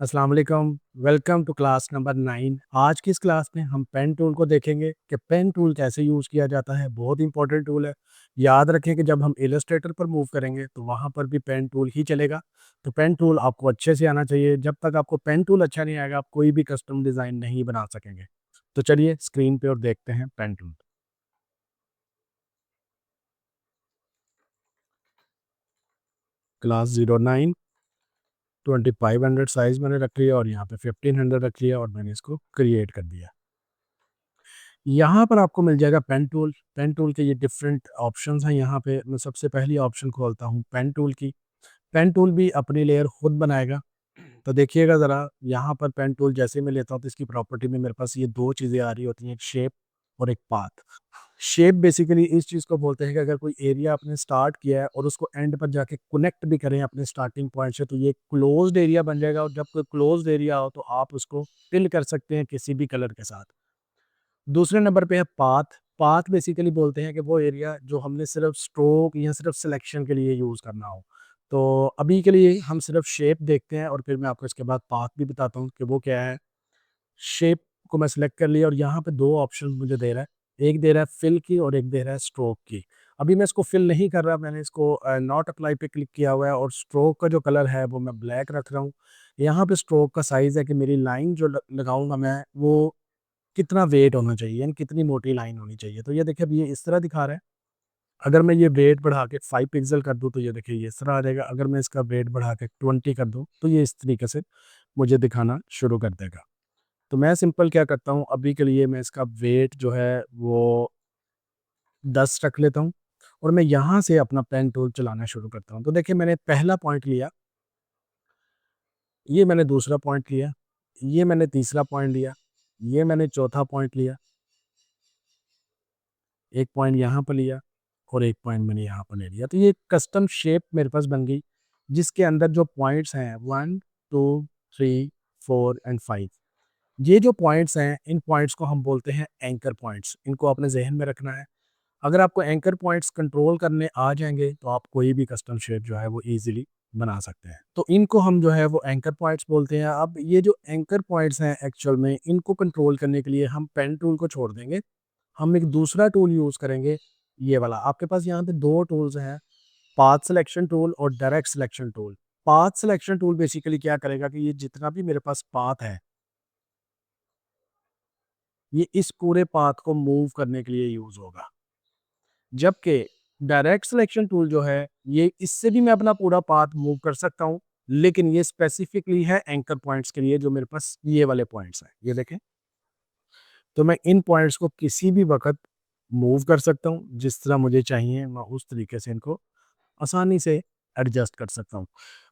अस्सलाम वालेकुम। Welcome to class number 9। आज की इस क्लास में हम पेन टूल को देखेंगे कि पेन टूल कैसे यूज़ किया जाता है। बहुत इंपॉर्टेंट टूल है। याद रखें कि जब हम इलस्ट्रेटर पर मूव करेंगे तो वहाँ पर भी पेन टूल ही चलेगा। तो पेन टूल आपको अच्छे से आना चाहिए। जब तक आपको पेन टूल अच्छा नहीं आएगा आप कोई भी कस्टम डिज़ाइन नहीं बना सकेंगे। तो चलिए स्क्रीन पे और देखते हैं पेन टूल। क्लास 09 2500 साइज़ मैंने रख लिया और यहाँ पे 1500 रख लिया और मैंने इसको क्रिएट कर दिया। यहाँ पर आपको मिल जाएगा पेन टूल। पेन टूल के ये डिफरेंट ऑप्शंस हैं। यहाँ पे मैं सबसे पहली ऑप्शन खोलता हूँ पेन टूल की। पेन टूल भी अपनी लेयर खुद बनाएगा। तो देखिएगा ज़रा, यहाँ पर पेन टूल जैसे मैं लेता हूँ तो इसकी प्रॉपर्टी में मेरे पास ये दो चीज़ें आ रही होती हैं, एक शेप और एक पाथ। शेप बेसिकली इस चीज़ को बोलते हैं कि अगर कोई एरिया आपने स्टार्ट किया है और उसको एंड पर जाके कनेक्ट भी करें अपने स्टार्टिंग पॉइंट से, तो ये क्लोज्ड एरिया बन जाएगा। और जब कोई क्लोज्ड एरिया हो तो आप उसको फिल कर सकते हैं किसी भी कलर के साथ। दूसरे नंबर पे है पाथ। पाथ बेसिकली बोलते हैं कि वो एरिया जो हमने सिर्फ स्ट्रोक या सिर्फ सिलेक्शन के लिए यूज़ करना हो। तो अभी के लिए हम सिर्फ शेप देखते हैं और फिर मैं आपको इसके बाद पाथ भी बताता हूँ कि वो क्या है। शेप को मैं सिलेक्ट कर लिया और यहाँ पे दो ऑप्शन मुझे दे रहा है। एक दे रहा है फिल की और एक दे रहा है स्ट्रोक की। अभी मैं इसको फिल नहीं कर रहा, मैंने इसको नॉट अप्लाई पे क्लिक किया हुआ है और स्ट्रोक का जो कलर है वो मैं ब्लैक रख रहा हूँ। यहाँ पे स्ट्रोक का साइज़ है कि मेरी लाइन जो लगाऊंगा मैं वो कितना वेट होना चाहिए यानी कितनी मोटी लाइन होनी चाहिए। तो ये देखिए अब ये इस तरह दिखा रहा है। अगर मैं ये वेट बढ़ा के 5 पिक्सल कर दूँ तो ये देखिए ये इस तरह आ जाएगा। अगर मैं इसका वेट बढ़ा के 20 कर दूँ तो ये इस तरीके से मुझे दिखाना शुरू कर देगा। तो मैं सिंपल क्या करता हूँ, अभी के लिए मैं इसका वेट जो है वो 10 रख लेता हूँ और मैं यहाँ से अपना पेन टूल चलाना शुरू करता हूँ। तो देखिए मैंने पहला पॉइंट लिया, ये मैंने दूसरा पॉइंट लिया, ये मैंने तीसरा पॉइंट लिया, ये मैंने चौथा पॉइंट लिया, एक पॉइंट यहाँ पर लिया और एक पॉइंट मैंने यहाँ पर ले लिया। तो ये कस्टम शेप मेरे पास बन गई जिसके अंदर जो पॉइंट्स हैं 1, 2, 3, 4 एंड 5। ये जो पॉइंट्स हैं इन पॉइंट्स को हम बोलते हैं एंकर पॉइंट्स। इनको अपने जहन में रखना है। अगर आपको एंकर पॉइंट्स कंट्रोल करने आ जाएंगे तो आप कोई भी कस्टम शेप जो है वो ईजिली बना सकते हैं। तो इनको हम जो है वो एंकर पॉइंट्स बोलते हैं। अब ये जो एंकर पॉइंट्स हैं एक्चुअल में इनको कंट्रोल करने के लिए हम पेन टूल को छोड़ देंगे। हम एक दूसरा टूल यूज़ करेंगे, ये वाला। आपके पास यहाँ पे दो टूल्स हैं, पाथ सिलेक्शन टूल और direct selection tool. Path selection tool basically क्या करेगा कि ये जितना भी मेरे पास पाथ है ये इस पूरे पाथ को मूव करने के लिए यूज़ होगा। जबकि डायरेक्ट सिलेक्शन टूल जो है ये इससे भी मैं अपना पूरा पाथ मूव कर सकता हूँ, लेकिन ये स्पेसिफिकली है एंकर पॉइंट्स के लिए जो मेरे पास ये वाले पॉइंट्स हैं, ये देखें। तो मैं इन पॉइंट्स को किसी भी वक़्त मूव कर सकता हूँ, जिस तरह मुझे चाहिए मैं उस तरीके से इनको आसानी से एडजस्ट कर सकता हूँ।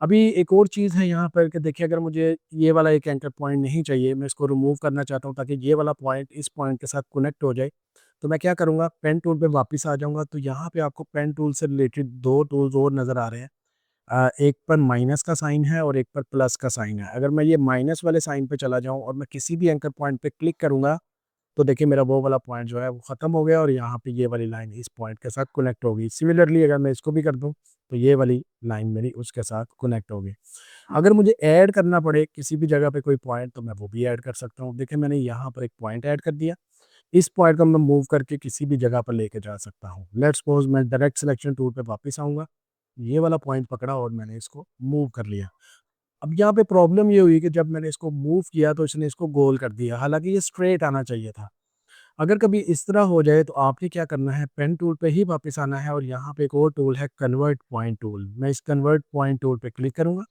अभी एक और चीज़ है यहाँ पर कि देखिए अगर मुझे ये वाला एक एंकर पॉइंट नहीं चाहिए, मैं इसको रिमूव करना चाहता हूँ ताकि ये वाला पॉइंट इस पॉइंट के साथ कनेक्ट हो जाए, तो मैं क्या करूँगा, पेन टूल पे वापस आ जाऊँगा। तो यहाँ पे आपको पेन टूल से रिलेटेड 2 टूल्स और नज़र आ रहे हैं। एक पर माइनस का साइन है और एक पर प्लस का साइन है। अगर मैं ये माइनस वाले साइन पे चला जाऊँ और मैं किसी भी एंकर पॉइंट पे क्लिक करूँगा तो देखिए मेरा वो वाला पॉइंट जो है वो ख़त्म हो गया और यहाँ पे ये वाली लाइन इस पॉइंट के साथ कनेक्ट होगी। सिमिलरली अगर मैं इसको भी कर दूँ तो ये वाली लाइन मेरी उसके साथ कनेक्ट होगी। अगर मुझे ऐड करना पड़े किसी भी जगह पे कोई पॉइंट तो मैं वो भी ऐड कर सकता हूँ। देखिए मैंने यहाँ पर एक पॉइंट ऐड कर दिया। इस पॉइंट को मैं मूव करके किसी भी जगह पर लेके जा सकता हूँ। लेट्स सपोज़ मैं डायरेक्ट सिलेक्शन टूल पे वापस आऊँगा। ये वाला पॉइंट पकड़ा और मैंने इसको मूव कर लिया। अब यहाँ पे प्रॉब्लम ये हुई कि जब मैंने इसको मूव किया तो इसने इसको गोल कर दिया। हालाँकि ये स्ट्रेट आना चाहिए था। अगर कभी इस तरह हो जाए तो आपने क्या करना है, पेन टूल पे ही वापस आना है और यहाँ पे एक और टूल है कन्वर्ट पॉइंट टूल। मैं इस कन्वर्ट पॉइंट टूल पे क्लिक करूँगा।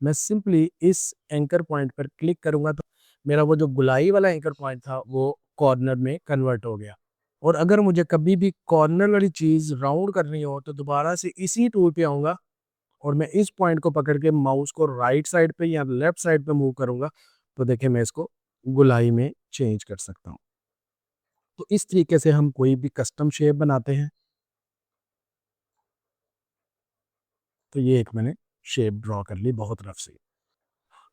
मैं सिंपली इस एंकर पॉइंट पर क्लिक करूँगा तो मेरा वो जो गुलाई वाला एंकर पॉइंट था वो कॉर्नर में कन्वर्ट हो गया। और अगर मुझे कभी भी कॉर्नर वाली चीज़ राउंड करनी हो तो दोबारा से इसी टूल पे आऊँगा और मैं इस पॉइंट को पकड़ के माउस को राइट साइड पे या लेफ्ट साइड पे मूव करूँगा तो देखिए मैं इसको गुलाई में चेंज कर सकता हूँ। तो इस तरीके से हम कोई भी कस्टम शेप बनाते हैं। तो ये एक मैंने शेप ड्रॉ कर ली बहुत रफ सी।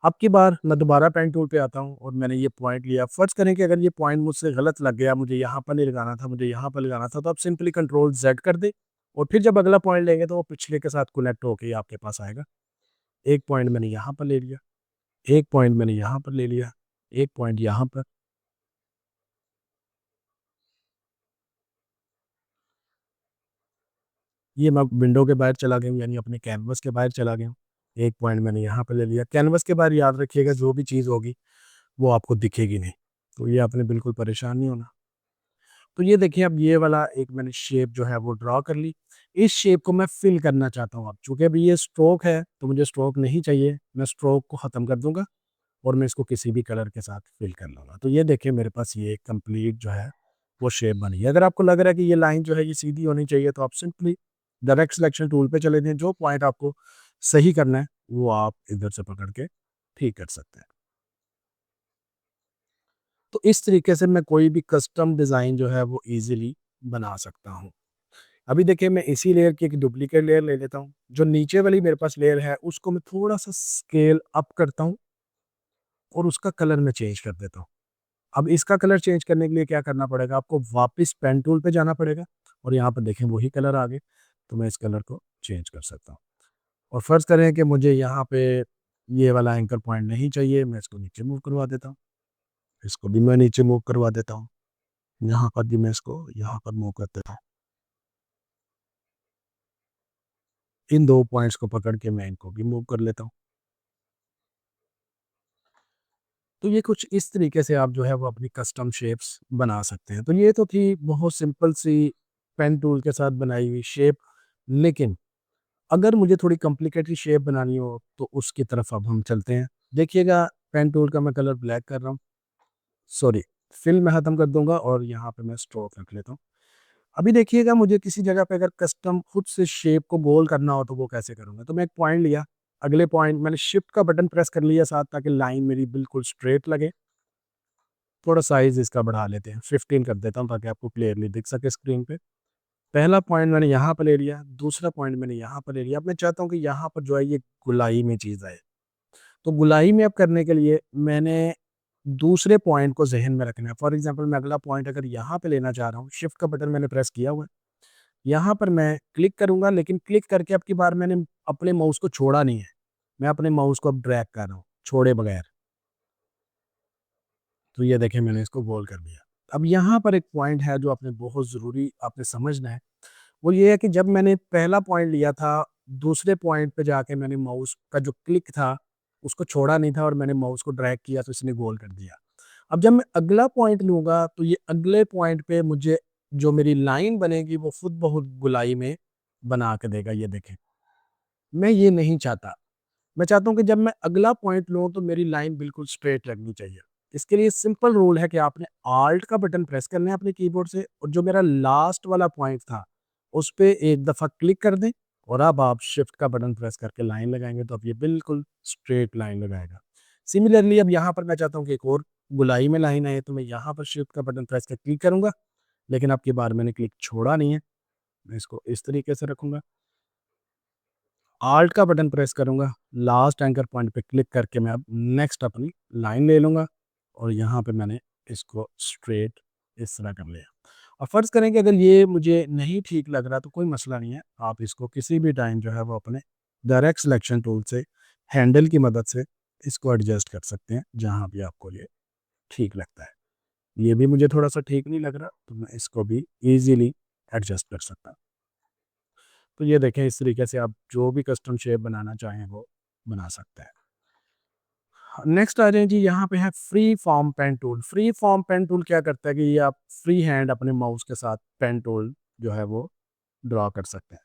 अब की बार मैं दोबारा पेन टूल पे आता हूँ और मैंने ये पॉइंट लिया। फ़र्ज़ करें कि अगर ये पॉइंट मुझसे गलत लग गया, मुझे यहाँ पर नहीं लगाना था, मुझे यहाँ पर लगाना था, तो आप सिंपली कंट्रोल ज़ेड कर दें और फिर जब अगला पॉइंट लेंगे तो वो पिछले के साथ कनेक्ट होके ही आपके पास आएगा। एक पॉइंट मैंने यहाँ पर ले लिया, एक पॉइंट मैंने यहाँ पर ले लिया, एक पॉइंट यहाँ पर। ये मैं विंडो के बाहर चला गया हूँ, यानी अपने कैनवस के बाहर चला गया हूँ। एक पॉइंट मैंने यहाँ पे ले लिया। कैनवस के बाहर याद रखिएगा जो भी चीज़ होगी वो आपको दिखेगी नहीं, तो ये आपने बिल्कुल परेशान नहीं होना। तो ये देखिए अब ये वाला एक मैंने शेप जो है वो ड्रॉ कर ली। इस शेप को मैं फिल करना चाहता हूँ अब, चूँकि अभी ये स्ट्रोक है तो मुझे स्ट्रोक नहीं चाहिए, मैं स्ट्रोक को ख़त्म कर दूँगा और मैं इसको किसी भी कलर के साथ फिल कर लूँगा। तो ये देखिए मेरे पास ये कंप्लीट जो है वो शेप बनी है। अगर आपको लग रहा है कि ये लाइन जो है ये सीधी होनी चाहिए तो आप सिंपली डायरेक्ट सिलेक्शन टूल पे चले जाएँ, जो पॉइंट आपको सही करना है वो आप इधर से पकड़ के ठीक कर सकते हैं। तो इस तरीके से मैं कोई भी कस्टम डिज़ाइन जो है वो ईज़िली बना सकता हूँ। अभी देखिए मैं इसी लेयर की एक डुप्लीकेट लेयर ले लेता हूँ। जो नीचे वाली मेरे पास लेयर है उसको मैं थोड़ा-सा स्केल अप करता हूँ और उसका कलर मैं चेंज कर देता हूँ। अब इसका कलर चेंज करने के लिए क्या करना पड़ेगा, आपको वापस पेन टूल पे जाना पड़ेगा और यहाँ पर देखें वही कलर आ गए, तो मैं इस कलर को चेंज कर सकता हूँ। और फ़र्ज़ करें कि मुझे यहाँ पे ये वाला एंकर पॉइंट नहीं चाहिए, मैं इसको नीचे मूव करवा देता हूँ। इसको भी मैं नीचे मूव करवा देता हूँ। यहाँ पर भी मैं इसको यहाँ पर मूव कर देता हूँ। इन 2 पॉइंट्स को पकड़ के मैं इनको भी मूव कर लेता हूँ। तो ये कुछ इस तरीके से आप जो है वो अपनी कस्टम शेप्स बना सकते हैं। तो ये तो थी बहुत सिंपल सी पेन टूल के साथ बनाई हुई शेप, लेकिन अगर मुझे थोड़ी कॉम्प्लिकेटेड शेप बनानी हो तो उसकी तरफ अब हम चलते हैं। देखिएगा पेन टूल का मैं कलर ब्लैक कर रहा हूँ, सॉरी फिल मैं ख़त्म कर दूँगा और यहाँ पे मैं स्ट्रोक रख लेता हूँ। अभी देखिएगा मुझे किसी जगह पे अगर कस्टम खुद से शेप को गोल करना हो तो वो कैसे करूँगा? तो मैं एक पॉइंट लिया, अगले पॉइंट मैंने शिफ्ट का बटन प्रेस कर लिया साथ, ताकि लाइन मेरी बिल्कुल स्ट्रेट लगे। थोड़ा साइज़ इसका बढ़ा लेते हैं, 15 कर देता हूँ ताकि आपको क्लियरली दिख सके स्क्रीन पे। पहला पॉइंट मैंने यहाँ पे ले लिया, दूसरा पॉइंट मैंने यहाँ पे ले लिया। अब मैं चाहता हूँ कि यहाँ पर जो है ये गोलाई में चीज़ आए। तो गोलाई में अब करने के लिए मैंने दूसरे पॉइंट को ज़हन में रखना है। फॉर एग्ज़ाम्पल मैं अगला पॉइंट अगर यहाँ पे लेना चाह रहा हूँ, शिफ्ट का बटन मैंने प्रेस किया हुआ है। यहाँ पर मैं क्लिक करूँगा, लेकिन क्लिक करके अब की बार मैंने अपने माउस को छोड़ा नहीं है। मैं अपने माउस को अब ड्रैग कर रहा हूँ, छोड़े बगैर। तो ये देखिए मैंने इसको गोल कर दिया। अब यहाँ पर एक पॉइंट है जो आपने बहुत ज़रूरी आपने समझना है। वो ये है कि जब मैंने पहला पॉइंट लिया था, दूसरे पॉइंट पे जाके मैंने माउस का जो क्लिक था, उसको छोड़ा नहीं था और मैंने माउस को ड्रैग किया तो इसने गोल कर दिया। अब जब मैं अगला पॉइंट लूँगा तो ये अगले पॉइंट पे मुझे जो मेरी लाइन बनेगी वो खुद ब खुद गोलाई में बना के देगा, ये देखें। मैं ये नहीं चाहता। मैं चाहता हूँ कि जब मैं अगला पॉइंट लूँ तो मेरी लाइन बिल्कुल स्ट्रेट लगनी चाहिए। इसके लिए सिंपल रूल है कि आपने ऑल्ट का बटन प्रेस करना है अपने कीबोर्ड से और जो मेरा लास्ट वाला पॉइंट था, उस पे एक दफ़ा क्लिक कर दें और अब आप शिफ्ट का बटन प्रेस करके लाइन लगाएँगे तो अब ये बिल्कुल स्ट्रेट लाइन लगाएगा। सिमिलरली अब यहाँ पर मैं चाहता हूँ कि एक और गोलाई में लाइन आए तो मैं यहाँ पर शिफ्ट का बटन प्रेस करके क्लिक करूँगा, लेकिन अब की बार मैंने क्लिक छोड़ा नहीं है। मैं इसको इस तरीके से रखूँगा। ऑल्ट का बटन प्रेस करूँगा, लास्ट एंकर पॉइंट पे क्लिक करके मैं अब नेक्स्ट अपनी लाइन ले लूँगा और यहाँ पे मैंने इसको स्ट्रेट इस तरह कर लिया। और फ़र्ज़ करें कि अगर ये मुझे नहीं ठीक लग रहा तो कोई मसला नहीं है, आप इसको किसी भी टाइम जो है वो अपने डायरेक्ट सिलेक्शन टूल से हैंडल की मदद से इसको एडजस्ट कर सकते हैं, जहाँ भी आपको ये ठीक लगता है। ये भी मुझे थोड़ा-सा ठीक नहीं लग रहा तो मैं इसको भी ईज़िली एडजस्ट कर सकता हूँ। तो ये देखें इस तरीके से आप जो भी कस्टम शेप बनाना चाहें वो बना सकते हैं। नेक्स्ट आ जाएँ जी, यहाँ पे है free form pen tool. Free form pen tool क्या करता है कि ये आप फ्री हैंड अपने माउस के साथ पेन टूल जो है वो ड्रॉ कर सकते हैं।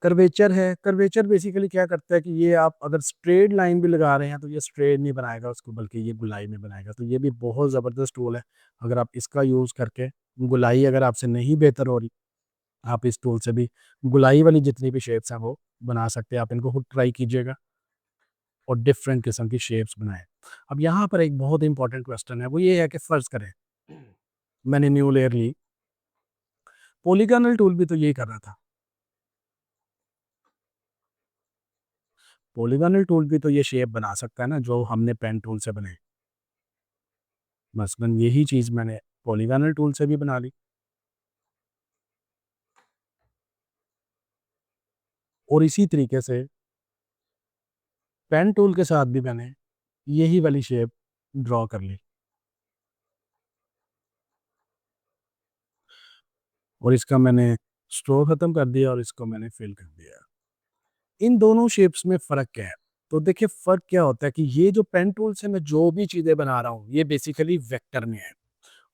कर्वेचर है, कर्वेचर बेसिकली क्या करता है कि ये आप अगर स्ट्रेट लाइन भी लगा रहे हैं तो ये स्ट्रेट नहीं बनाएगा उसको, बल्कि ये गोलाई में बनाएगा। तो ये भी बहुत ज़बरदस्त टूल है। अगर आप इसका यूज़ करके गोलाई अगर आपसे नहीं बेहतर हो रही, आप इस टूल से भी गोलाई वाली जितनी भी शेप्स हैं वो बना सकते हैं। आप इनको खुद ट्राई कीजिएगा और डिफरेंट किस्म की शेप्स बनाएँ। अब यहाँ पर एक बहुत इंपॉर्टेंट क्वेश्चन है, वो ये है कि फ़र्ज़ करें मैंने न्यू लेयर ली, पॉलीगॉनल टूल भी तो यही कर रहा था। पॉलीगॉनल टूल भी तो ये शेप बना सकता है ना जो हमने पेन टूल से बनाई। मसलन यही चीज़ मैंने पॉलीगॉनल टूल से भी बना ली और इसी तरीके से पेन टूल के साथ भी मैंने यही वाली शेप ड्रॉ कर ली और इसका मैंने स्ट्रो खत्म कर दिया और इसको मैंने फिल कर दिया। इन दोनों शेप्स में फ़र्क क्या है? तो देखिए फ़र्क क्या होता है कि ये जो पेन टूल से मैं जो भी चीज़ें बना रहा हूँ, ये बेसिकली वेक्टर में है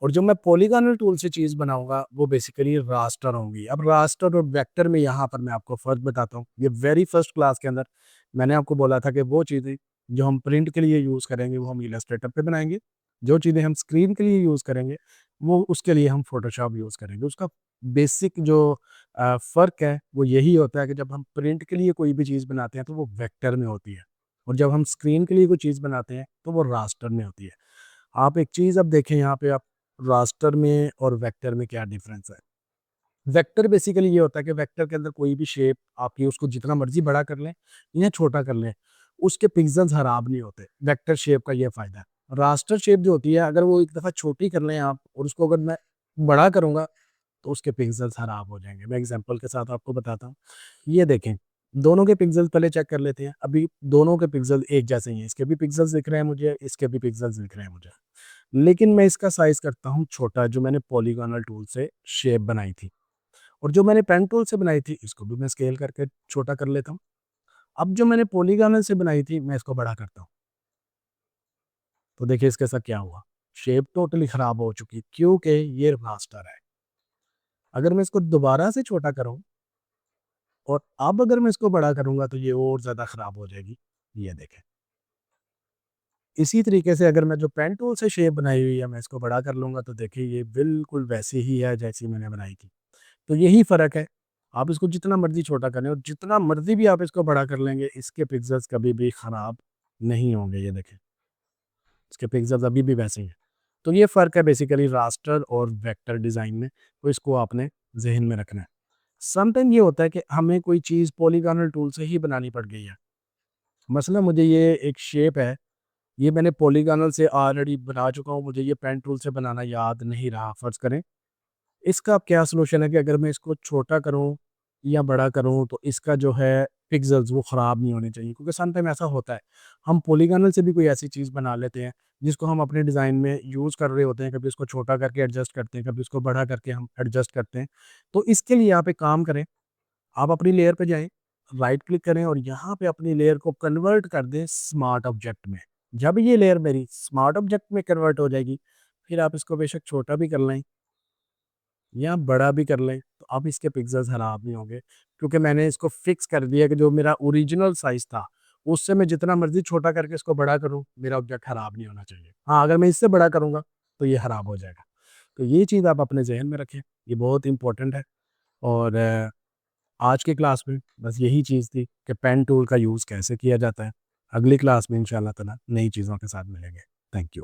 और जो मैं पॉलीगॉनल टूल से चीज़ बनाऊँगा, वो बेसिकली रास्टर होंगी। अब रास्टर और वेक्टर में यहाँ पर मैं आपको फ़र्क बताता हूँ। ये वेरी फर्स्ट क्लास के अंदर मैंने आपको बोला था कि वो चीज़ें जो हम प्रिंट के लिए यूज़ करेंगे, वो हम इलस्ट्रेटर पे बनाएँगे। जो चीज़ें हम स्क्रीन के लिए यूज़ करेंगे, वो उसके लिए हम फ़ोटोशॉप यूज़ करेंगे। उसका बेसिक जो फ़र्क है, वो यही होता है कि जब हम प्रिंट के लिए कोई भी चीज़ बनाते हैं, तो वो वेक्टर में होती है और जब हम स्क्रीन के लिए कोई चीज़ बनाते हैं, तो वो रास्टर में होती है। आप एक चीज़ अब देखें यहाँ पे आप रास्टर में और वेक्टर में क्या डिफरेंस है। वेक्टर बेसिकली ये होता है कि वेक्टर के अंदर कोई भी शेप आपकी उसको जितना मर्जी बड़ा कर लें या छोटा कर लें, उसके पिक्सेल्स खराब नहीं होते। वेक्टर शेप का ये फ़ायदा है। रास्टर शेप जो होती है अगर वो एक दफ़ा छोटी कर लें आप और उसको अगर मैं बड़ा करूँगा तो उसके पिक्सेल्स खराब हो जाएँगे। मैं एग्ज़ाम्पल के साथ आपको बताता हूँ। ये देखें, दोनों के पिक्सेल्स पहले चेक कर लेते हैं। अभी दोनों के पिक्सेल एक जैसे ही हैं। इसके भी पिक्सेल्स दिख रहे हैं मुझे, इसके भी पिक्सेल्स दिख रहे हैं मुझे। लेकिन मैं इसका साइज़ करता हूँ छोटा जो मैंने पॉलीगॉनल टूल से शेप बनाई थी और जो मैंने पेन टूल से बनाई थी इसको भी मैं स्केल करके छोटा कर लेता हूँ। अब जो मैंने पॉलीगॉनल से बनाई थी मैं इसको बड़ा करता हूँ। तो देखिए इसके साथ क्या हुआ? शेप टोटली खराब हो चुकी क्योंकि ये रास्टर है। अगर मैं इसको दोबारा से छोटा करूँ और अब अगर मैं इसको बड़ा करूँगा तो ये और ज़्यादा खराब हो जाएगी। ये देखें। इसी तरीके से अगर मैं जो पेन टूल से शेप बनाई हुई है मैं इसको बड़ा कर लूँगा तो देखिए ये बिल्कुल वैसी ही है जैसी मैंने बनाई थी। तो यही फ़र्क है। आप इसको जितना मर्ज़ी छोटा करें और जितना मर्ज़ी भी आप इसको बड़ा कर लेंगे, इसके पिक्सेल्स कभी भी ख़राब नहीं होंगे, ये देखें। इसके पिक्सेल्स अभी भी वैसे ही हैं। तो ये फ़र्क है बेसिकली रास्टर और वेक्टर डिज़ाइन में, तो इसको आपने ज़हन में रखना है। समटाइम ये होता है कि हमें कोई चीज़ पॉलीगॉनल टूल से ही बनानी पड़ गई है। मसलन मुझे ये एक शेप है, ये मैंने पॉलीगॉनल से ऑलरेडी बना चुका हूँ, मुझे ये पेन टूल से बनाना याद नहीं रहा, फ़र्ज़ करें। इसका अब क्या सॉल्यूशन है कि अगर मैं इसको छोटा करूँ या बड़ा करूँ तो इसका जो है पिक्सेल्स वो ख़राब नहीं होने चाहिए क्योंकि सम टाइम ऐसा होता है, हम पॉलीगॉनल से भी कोई ऐसी चीज़ बना लेते हैं जिसको हम अपने डिज़ाइन में यूज़ कर रहे होते हैं, कभी उसको छोटा करके एडजस्ट करते हैं, कभी उसको बड़ा करके हम एडजस्ट करते हैं। तो इसके लिए आप एक काम करें, आप अपनी लेयर पे जाएँ, राइट क्लिक करें और यहाँ पे अपनी लेयर को कन्वर्ट कर दें स्मार्ट ऑब्जेक्ट में। जब ये लेयर मेरी स्मार्ट ऑब्जेक्ट में कन्वर्ट हो जाएगी, फिर आप इसको बेशक छोटा भी कर लें या बड़ा भी कर लें, तो अब इसके पिक्सेल्स खराब नहीं होंगे क्योंकि मैंने इसको फिक्स कर दिया कि जो मेरा ओरिजिनल साइज़ था, उससे मैं जितना मर्ज़ी छोटा करके इसको बड़ा करूँ, मेरा ऑब्जेक्ट खराब नहीं होना चाहिए। हाँ, अगर मैं इससे बड़ा करूँगा, तो ये खराब हो जाएगा। तो ये चीज़ आप अपने ज़हन में रखें, ये बहुत इम्पोर्टेंट है और आज की क्लास में बस यही चीज़ थी कि पेन टूल का यूज़ कैसे किया जाता है। अगली क्लास में इंशाअल्लाह ताला नई चीज़ों के साथ मिलेंगे। Thank you.